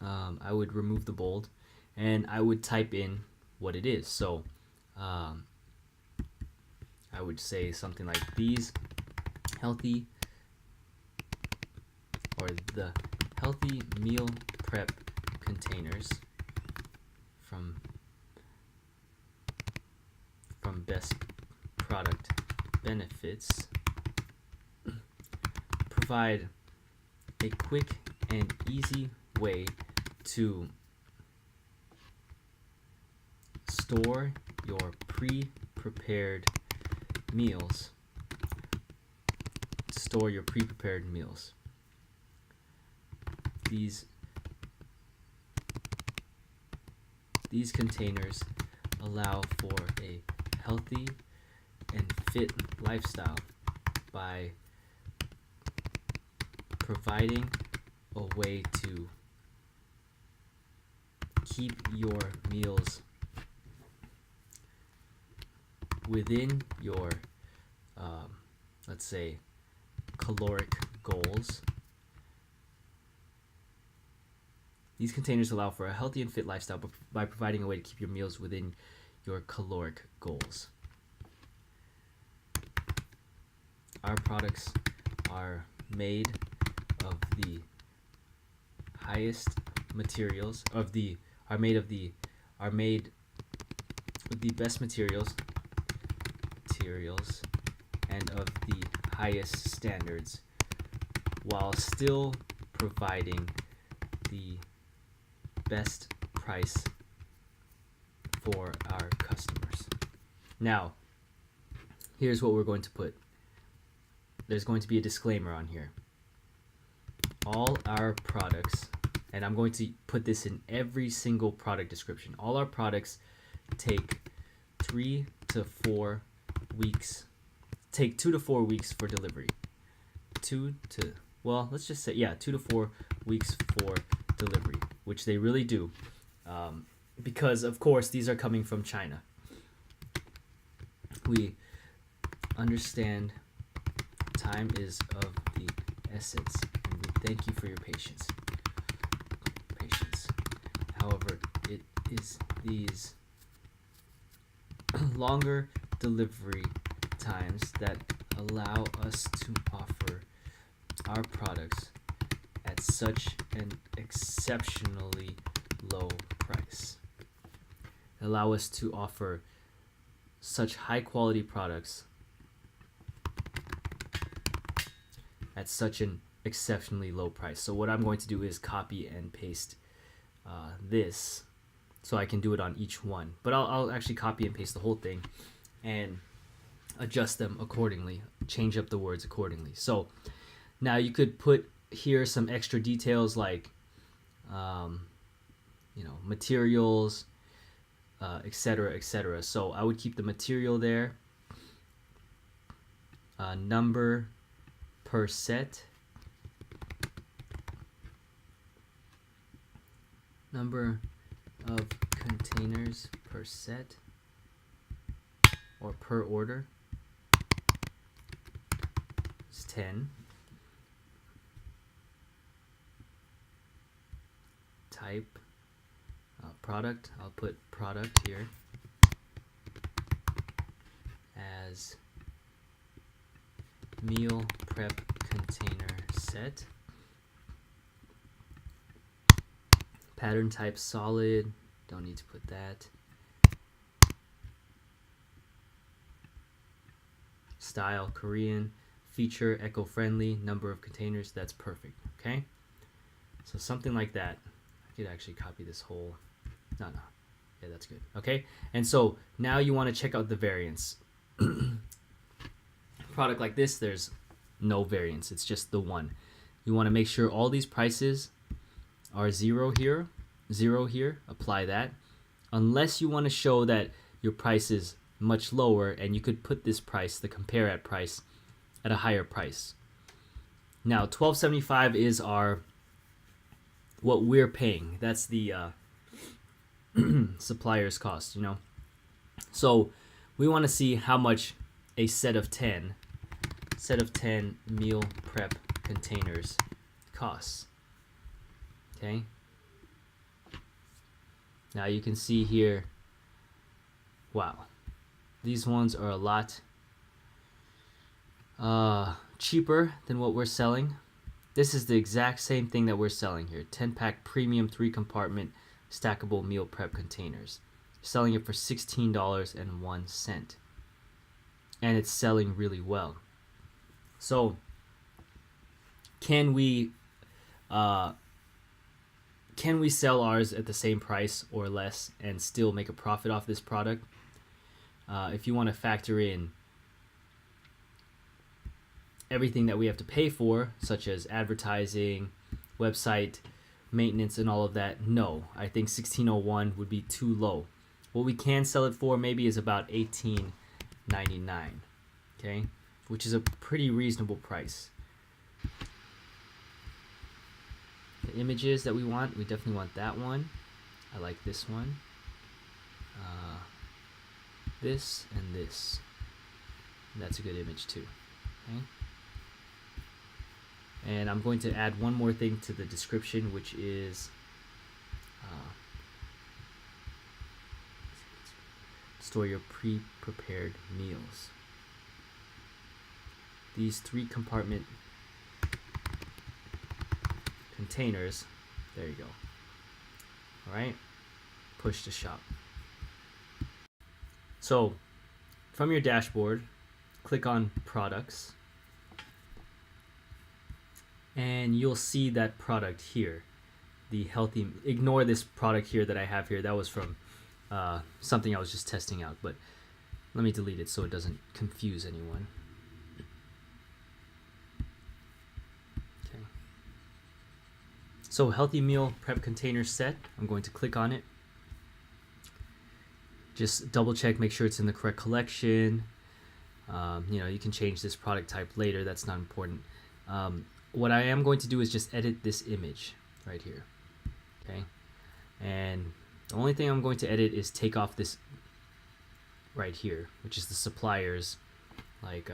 I would remove the bold and I would type in what it is. So I would say something like these healthy, or the healthy meal prep containers from best product benefits provide a quick and easy way to store your pre-prepared meals. Store your pre-prepared meals. These containers allow for a healthy and fit lifestyle by providing a way to keep your meals within your, let's say, caloric goals. These containers allow for a healthy and fit lifestyle by providing a way to keep your meals within your caloric goals. Our products are made of the highest materials are made with the best materials and of the highest standards, while still providing the best price for our customers. Now, here's what we're going to put. There's going to be a disclaimer on here. All our products, and I'm going to put this in every single product description. All our products take 2 to 4 weeks for delivery. 2 to 4 weeks for delivery, which they really do, because of course these are coming from China. We understand time is of the essence, and we thank you for your patience. However, it is these longer delivery times that allow us to offer our products at such an exceptionally low price. Allow us to offer such high quality products at such an exceptionally low price. So what I'm going to do is copy and paste this, so I can do it on each one. But I'll actually copy and paste the whole thing and adjust them accordingly, change up the words accordingly. So now you could put here some extra details like materials, etc., etc. So I would keep the material there, number per set, number of containers per set or per order is 10. Type product, I'll put product here as meal prep container set. Pattern type solid, don't need to put that. Style Korean, feature eco-friendly, number of containers, that's perfect. Okay, so something like that. I could actually copy this whole, no, yeah, that's good. Okay, and so now you want to check out the variants. Product like this, there's no variance, it's just the one. You want to make sure all these prices are 0 here, apply that, unless you want to show that your price is much lower, and you could put this price, the compare at price, at a higher price. Now $12.75 is what we're paying. That's the supplier's cost, So we want to see how much a set of 10 meal prep containers costs. Okay. Now you can see here, wow, these ones are a lot cheaper than what we're selling. This is the exact same thing that we're selling here. 10-pack premium 3-compartment stackable meal prep containers. Selling it for $16.01. And it's selling really well. So can we sell ours at the same price or less and still make a profit off this product? If you want to factor in everything that we have to pay for, such as advertising, website maintenance, and all of that, no. I think $16.01 would be too low. What we can sell it for maybe is about $18.99, okay, which is a pretty reasonable price. The images that we definitely want that one. I like this one. This and this. That's a good image too. Okay. And I'm going to add one more thing to the description, which is store your pre-prepared meals. These 3-compartment containers, there you go. All right, push to shop. So from your dashboard, click on products, and you'll see that product here, the healthy. Ignore this product here that I have here. That was from something I was just testing out, but let me delete it so it doesn't confuse anyone. Okay. So healthy meal prep container set. I'm going to click on it. Just double check, make sure it's in the correct collection. You can change this product type later. That's not important. What I am going to do is just edit this image right here. Okay. And the only thing I'm going to edit is take off this right here, which is the supplier's like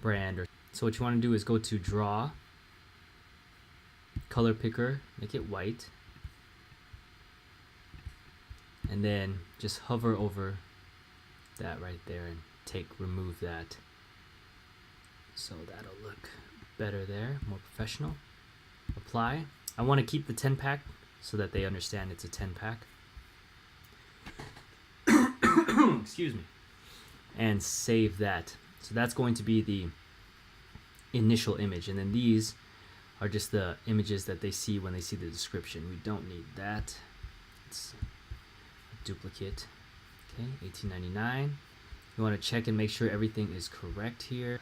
brand. So what you want to do is go to draw, color picker, make it white, and then just hover over that right there and remove that. So that'll look better there, more professional. Apply. I want to keep the 10 pack so that they understand it's a 10 pack. Excuse me. And save that. So that's going to be the initial image, and then these are just the images that they see when they see the description. We don't need that. It's a duplicate. Okay, $18.99. You want to check and make sure everything is correct here.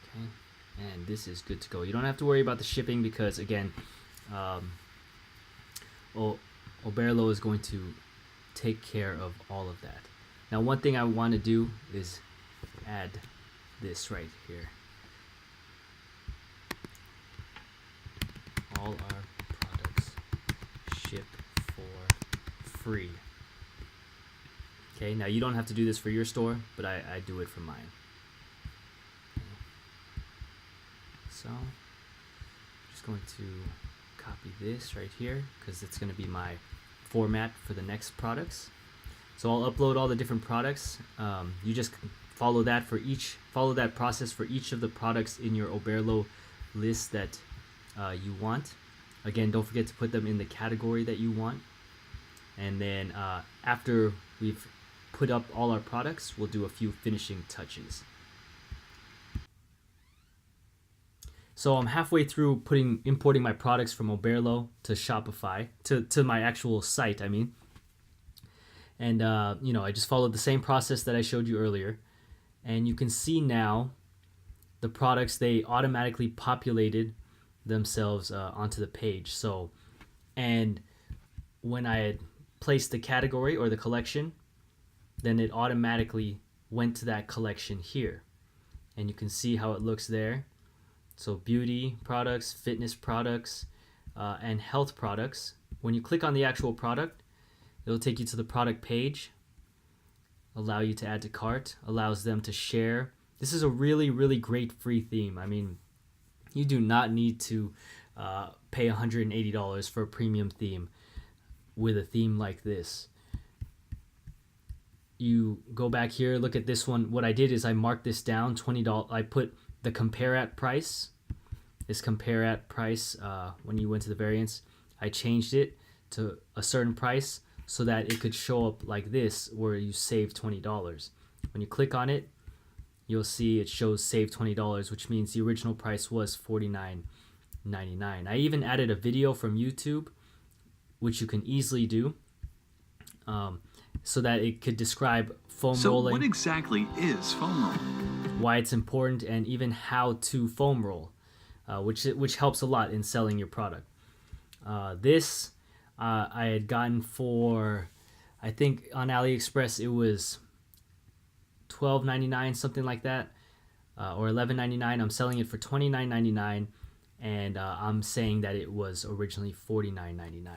Okay, and this is good to go. You don't have to worry about the shipping because, again, Oberlo is going to take care of all of that. Now, one thing I want to do is add this right here. All our products ship for free. Okay, now you don't have to do this for your store, but I do it for mine. Okay. So, I'm just going to copy this right here because it's going to be my format for the next products. So I'll upload all the different products. You just follow that process for each of the products in your Oberlo list that you want. Again, don't forget to put them in the category that you want. And then after we've put up all our products, we'll do a few finishing touches. So I'm halfway through importing my products from Oberlo to Shopify, to my actual site, I mean. And, I just followed the same process that I showed you earlier. And you can see now the products, they automatically populated themselves onto the page. So, and when I had placed the category or the collection, then it automatically went to that collection here. And you can see how it looks there. So beauty products, fitness products, and health products. When you click on the actual product, it'll take you to the product page, allow you to add to cart, allows them to share. This is a really, really great free theme. I mean, you do not need to pay $180 for a premium theme with a theme like this. You go back here, look at this one. What I did is I marked this down, $20. I put the compare at price. This compare at price, when you went to the variants, I changed it to a certain price so that it could show up like this where you save $20. When you click on it, you'll see it shows save $20, which means the original price was $49.99. I even added a video from YouTube, which you can easily do, so that it could describe foam rolling. So what exactly is foam rolling? Why it's important, and even how to foam roll, which helps a lot in selling your product. This I had gotten for, I think on AliExpress it was $12.99, something like that, or $11.99. I'm selling it for $29.99, and I'm saying that it was originally $49.99.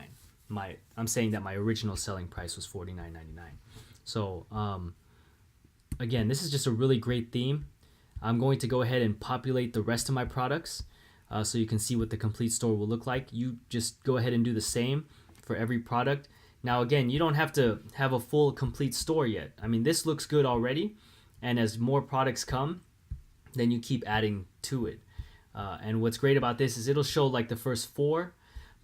I'm saying that my original selling price was $49.99. So again, this is just a really great theme. I'm going to go ahead and populate the rest of my products so you can see what the complete store will look like. You just go ahead and do the same for every product. Now again, you don't have to have a full complete store yet. I mean, this looks good already, and as more products come, then you keep adding to it. And what's great about this is it'll show like the first 4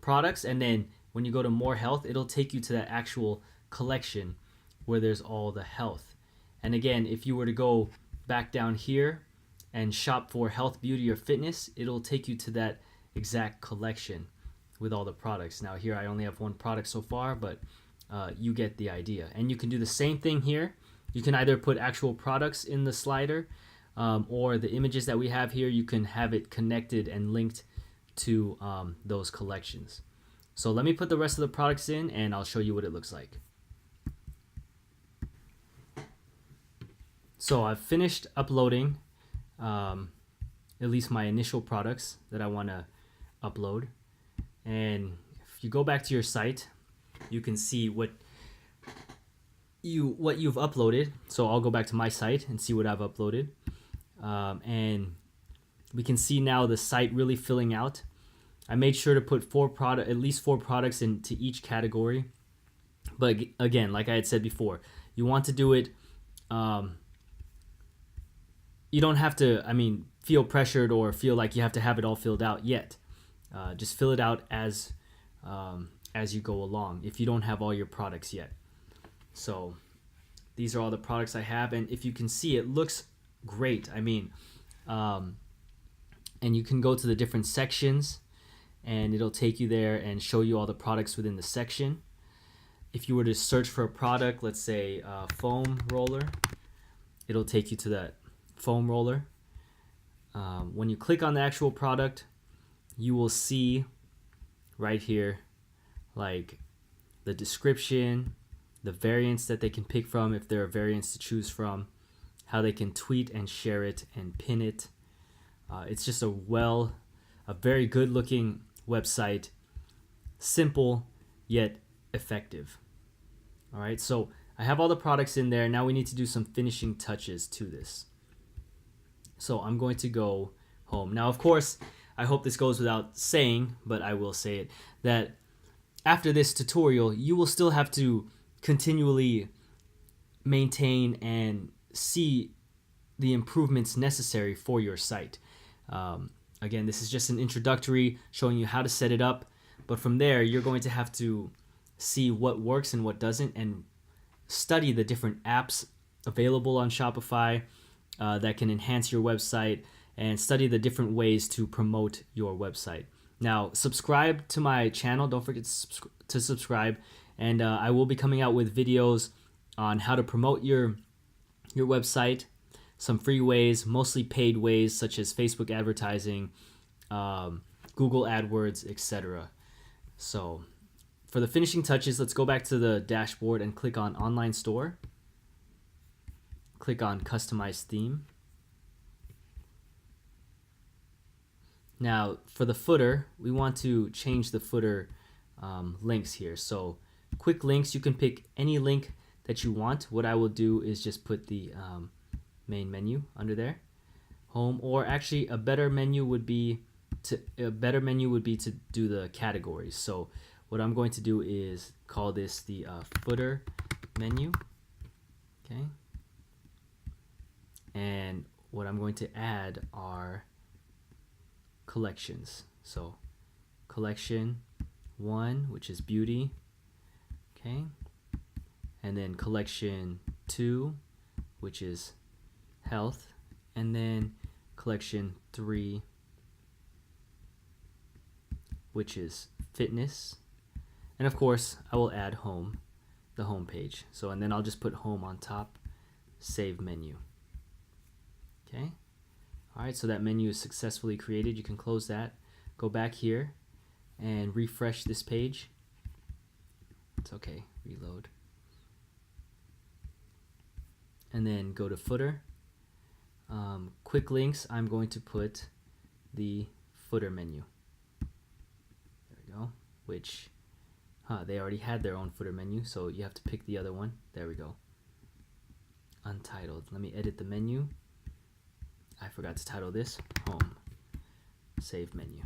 products, and then when you go to more health, it'll take you to that actual collection where there's all the health. And again, if you were to go back down here and shop for health, beauty, or fitness, it'll take you to that exact collection with all the products. Now here I only have one product so far, but you get the idea. And you can do the same thing here. You can either put actual products in the slider, or the images that we have here, you can have it connected and linked to those collections. So let me put the rest of the products in and I'll show you what it looks like. So I've finished uploading at least my initial products that I want to upload. And if you go back to your site, you can see what you've uploaded. So I'll go back to my site and see what I've uploaded. And we can see now the site really filling out. I made sure to put at least four products into each category. But again, like I had said before, you want to do it. You don't have to, feel pressured or feel like you have to have it all filled out yet. Just fill it out as you go along if you don't have all your products yet. So these are all the products I have, and if you can see, it looks great. And you can go to the different sections and it'll take you there and show you all the products within the section. If you were to search for a product, let's say foam roller, it'll take you to that foam roller. When you click on the actual product, you will see right here like the description, the variants that they can pick from if there are variants to choose from, how they can tweet and share it and pin it. It's just a very good looking website, simple yet effective. All right, so I have all the products in there. Now we need to do some finishing touches to this. So I'm going to go home. Now, of course, I hope this goes without saying, but I will say it, that after this tutorial, you will still have to continually maintain and see the improvements necessary for your site. Again, this is just an introductory showing you how to set it up, but from there, you're going to have to see what works and what doesn't and study the different apps available on Shopify that can enhance your website, and study the different ways to promote your website. Now, subscribe to my channel. Don't forget to subscribe, and I will be coming out with videos on how to promote your website, some free ways, mostly paid ways such as Facebook advertising, Google AdWords, etc. So for the finishing touches, let's go back to the dashboard and click on Online Store. Click on Customize Theme. Now, for the footer, we want to change the footer links here. So quick links, you can pick any link that you want. What I will do is just put the main menu under there, home, or actually a better menu would be to do the categories. So what I'm going to do is call this the footer menu. Okay. And what I'm going to add are collections. So collection 1, which is beauty, okay, and then collection 2, which is health, and then collection 3, which is fitness, and of course I will add home, the home page. So, and then I'll just put home on top, save menu. Okay. All right, so that menu is successfully created. You can close that, go back here, and refresh this page. It's okay, reload. And then go to footer. Quick links, I'm going to put the footer menu. There we go, which, they already had their own footer menu, so you have to pick the other one. There we go. Untitled. Let me edit the menu. I forgot to title this home, save menu.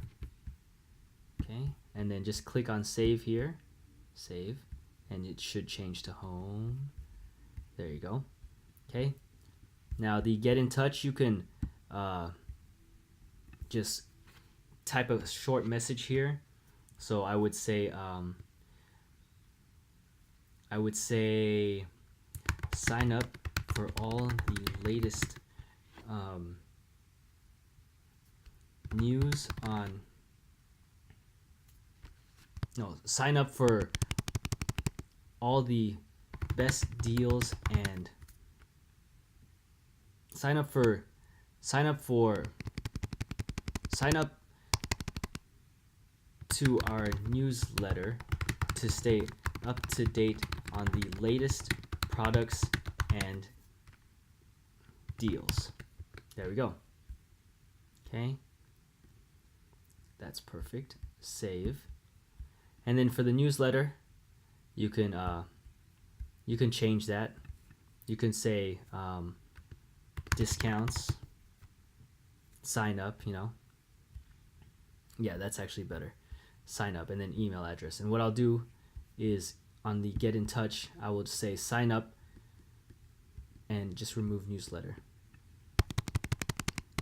Okay, and then just click on save here, save, and it should change to home. There you go. Okay, now the get in touch, you can just type a short message here. So I would say sign up for all the latest news on no sign up for all the best deals and sign up to our newsletter to stay up to date on the latest products and deals. There we go. Okay, that's perfect. Save. And then for the newsletter, you can change that. You can say discounts, sign up, Yeah, that's actually better. Sign up, and then email address. And what I'll do is on the get in touch, I will say sign up and just remove newsletter.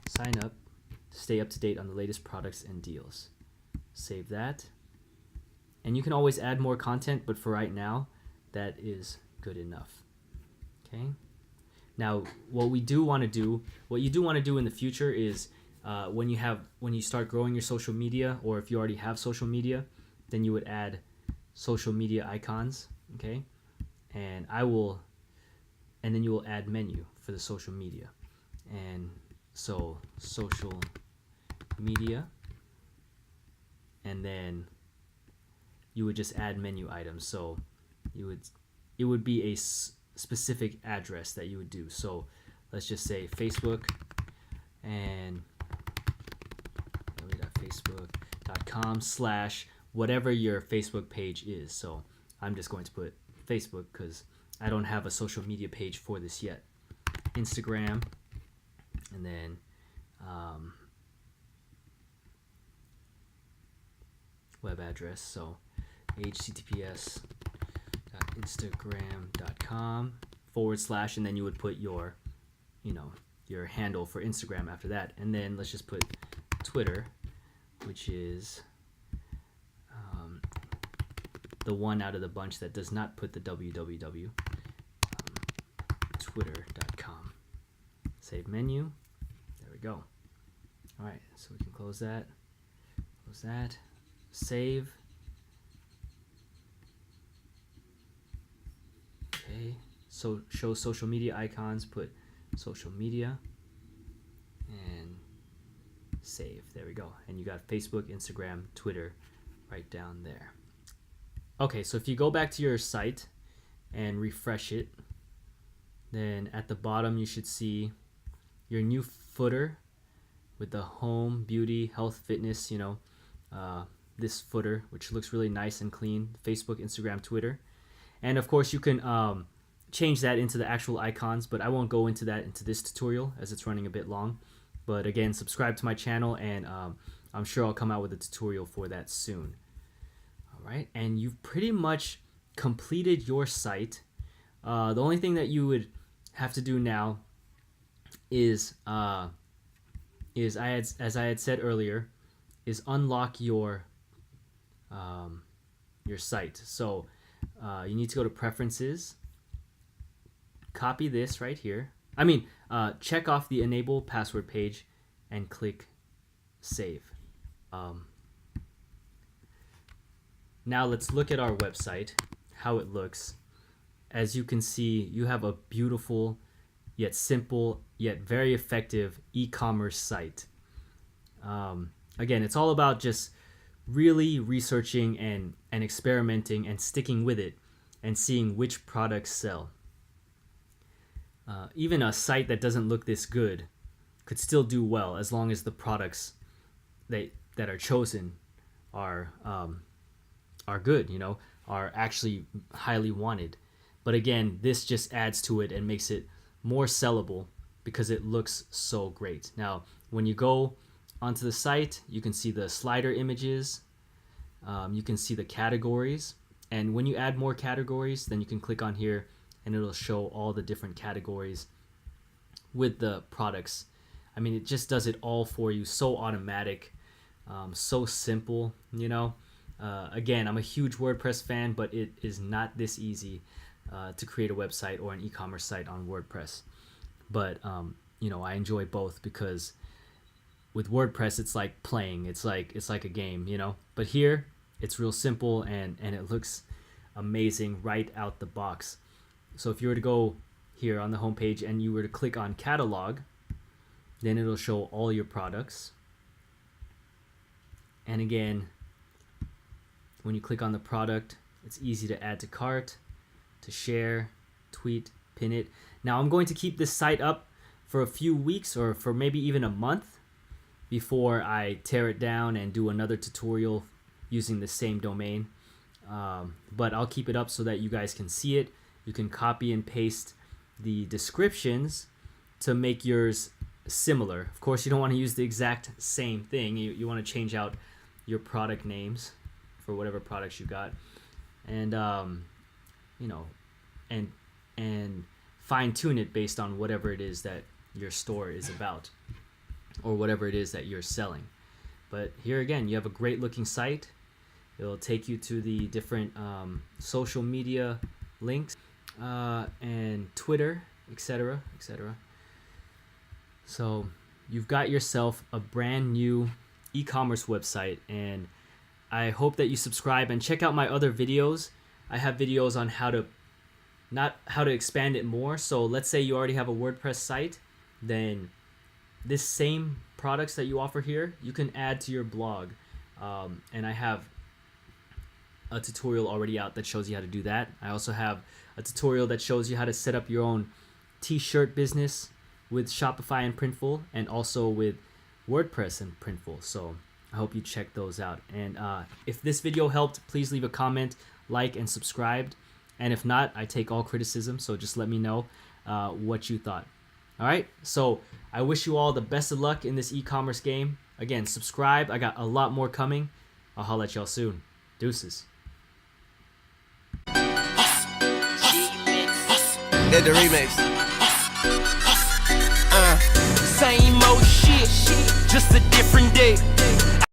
Sign up to stay up to date on the latest products and deals. Save that. And you can always add more content, but for right now, that is good enough. Okay. Now, what you do want to do in the future is when you start growing your social media, or if you already have social media, then you would add social media icons. Okay. And then you will add menu for the social media. And so social media, and then you would just add menu items. So it would be a specific address that you would do. So let's just say Facebook and facebook.com/ whatever your Facebook page is. So I'm just going to put Facebook because I don't have a social media page for this yet. Instagram, and then web address. So https://instagram.com/ and then you would put your handle for Instagram after that. And then let's just put Twitter, which is the one out of the bunch that does not put the www. Twitter.com. Save menu. There we go. All right, so we can close that. Save. Okay, so show social media icons, put social media, and save. There we go. And you got Facebook, Instagram, Twitter right down there. Okay, so if you go back to your site and refresh it, then at the bottom you should see your new footer with the home, beauty, health, fitness, this footer, which looks really nice and clean. Facebook, Instagram, Twitter. And of course you can change that into the actual icons, but I won't go into that into this tutorial as it's running a bit long. But again, subscribe to my channel, and I'm sure I'll come out with a tutorial for that soon. All right, and you've pretty much completed your site. The only thing that you would have to do now is as I had said earlier, is unlock your site. So you need to go to preferences, copy this right here. Check off the enable password page and click save. Now let's look at our website, how it looks. As you can see, you have a beautiful yet simple yet very effective e-commerce site. Again, it's all about just really researching and experimenting and sticking with it and seeing which products sell. Even a site that doesn't look this good could still do well as long as the products that are chosen are good, are actually highly wanted. But again, this just adds to it and makes it more sellable because it looks so great. Now, when you go onto the site, you can see the slider images, you can see the categories, and when you add more categories, then you can click on here and it'll show all the different categories with the products. It just does it all for you, so automatic, so simple, Again, I'm a huge WordPress fan, but it is not this easy to create a website or an e-commerce site on WordPress. But I enjoy both because with WordPress, it's like playing. It's like a game, you know. But here, it's real simple and it looks amazing right out the box. So if you were to go here on the homepage and you were to click on catalog, then it'll show all your products. And again, when you click on the product, it's easy to add to cart, to share, tweet, pin it. Now I'm going to keep this site up for a few weeks or for maybe even a month before I tear it down and do another tutorial using the same domain. But I'll keep it up so that you guys can see it. You can copy and paste the descriptions to make yours similar. Of course, you don't want to use the exact same thing. You want to change out your product names for whatever products you got, and you know, and fine tune it based on whatever it is that your store is about or whatever it is that you're selling. But here again, you have a great looking site. It'll take you to the different social media links and Twitter, etc., etc. So you've got yourself a brand new e-commerce website, and I hope that you subscribe and check out my other videos. I have videos on how to expand it more. So let's say you already have a WordPress site, then this same products that you offer here, you can add to your blog. And I have a tutorial already out that shows you how to do that. I also have a tutorial that shows you how to set up your own t-shirt business with Shopify and Printful, and also with WordPress and Printful. So I hope you check those out. And if this video helped, please leave a comment, like, and subscribe. And if not, I take all criticism, so just let me know what you thought. All right, so I wish you all the best of luck in this e-commerce game. Again, subscribe. I got a lot more coming. I'll holler at y'all soon. Deuces. Did the remix. Same old shit, just a different day.